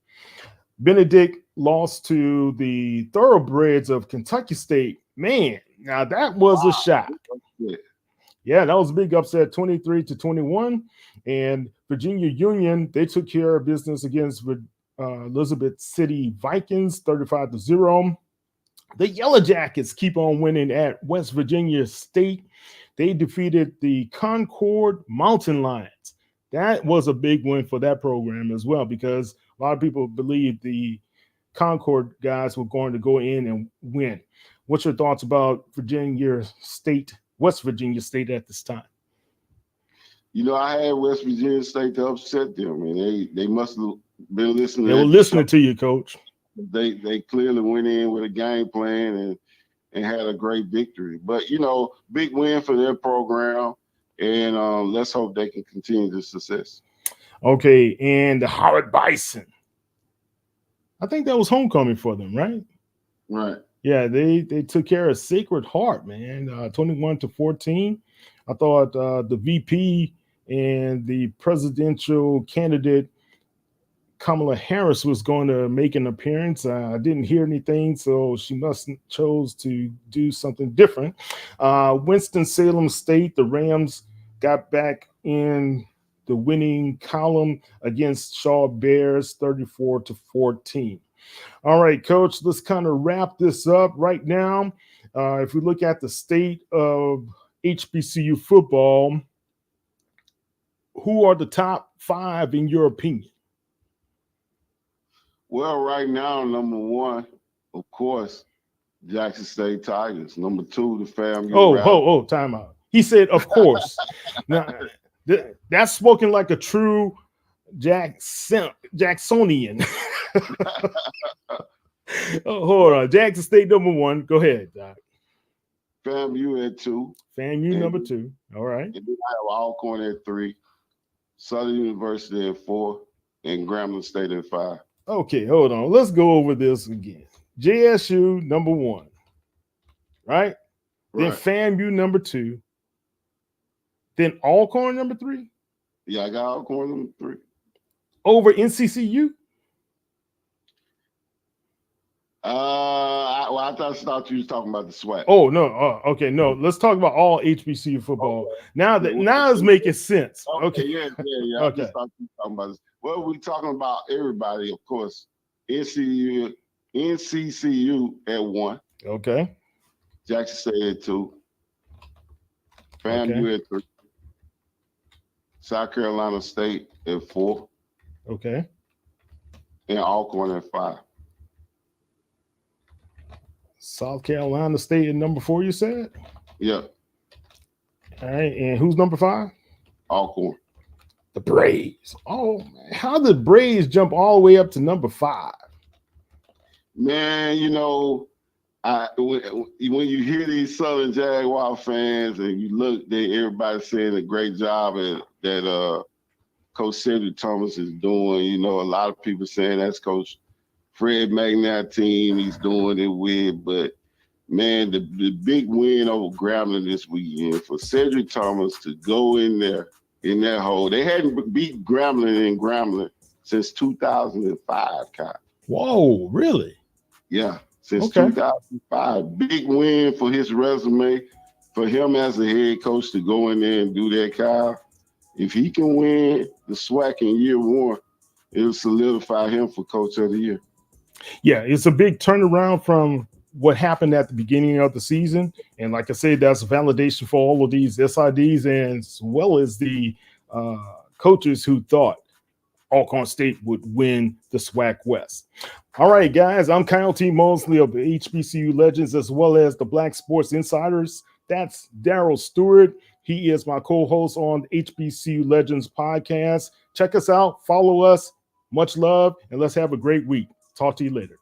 Benedict lost to the Thoroughbreds of Kentucky State. Man, now that was a shock. Yeah, that was a big upset, 23-21. And Virginia Union, they took care of business against Elizabeth City Vikings, 35-0. The Yellow Jackets keep on winning at West Virginia State. They defeated the Concord Mountain Lions. That was a big win for that program as well, because a lot of people believe the Concord guys were going to go in and win. What's your thoughts about Virginia State, West Virginia State at this time? You know, I had West Virginia State to upset them, and they must have been listening. They were listening to you, Coach. They clearly went in with a game plan and had a great victory. But, you know, big win for their program, and let's hope they can continue the success. Okay, and the Howard Bison. I think that was homecoming for them, right? Right. Yeah, they took care of Sacred Heart, man, 21-14. I thought the VP and the presidential candidate Kamala Harris was going to make an appearance. I didn't hear anything, so she must chose to do something different. Winston-Salem State, the Rams got back in the winning column against Shaw Bears, 34-14. All right, Coach, let's kind of wrap this up right now. If we look at the state of HBCU football, who are the top 5 in your opinion? Well, right now, number 1, of course, Jackson State Tigers. Number 2, the FAMU. Time out. He said, of course. Now, that's spoken like a true Jacksonian. Hold on. Jackson State number 1. Go ahead, Doc. FAMU at 2. FAMU number 2. All right. And then I have Alcorn at 3, Southern University at 4, and Grambling State at 5. Okay, hold on. Let's go over this again. JSU number 1, right? Then FAMU number 2. Then Alcorn number 3. Yeah, I got Alcorn number 3. Over NCCU? I thought you was talking about the SWAC. Oh no. Okay, no. Let's talk about all HBCU football. Now it's making sense. Okay. Yeah. Okay. I just thought you were talking about this. Well, we're talking about everybody, of course. NCCU at 1. Okay. Jackson State at 2. FAMU at 3. South Carolina State at 4. Okay. And Alcorn at 5. South Carolina State at number 4, you said? Yeah. All right. And who's number 5? Alcorn. The Braves. Oh, man. How did Braves jump all the way up to number 5? Man, you know, when you hear these Southern Jaguar fans and you look, everybody saying a great job that Coach Cedric Thomas is doing. You know, a lot of people saying that's Coach Fred McNair team he's doing it with. But, man, the big win over Grambling this weekend for Cedric Thomas to go in there in that hole. They hadn't beat Grambling since 2005, Kyle. Whoa, really? Yeah, since 2005. Big win for his resume, for him as a head coach to go in there and do that, Kyle. If he can win the SWAC in year 1, it'll solidify him for Coach of the Year. Yeah, it's a big turnaround from what happened at the beginning of the season. And like I said, that's a validation for all of these SIDs and as well as the coaches who thought Alcorn State would win the SWAC West. All right, guys, I'm Kyle T. Mosley of the HBCU Legends as well as the Black Sports Insiders. That's Daryl Stewart. He is my co-host on the HBCU Legends podcast. Check us out, follow us. Much love, and let's have a great week. Talk to you later.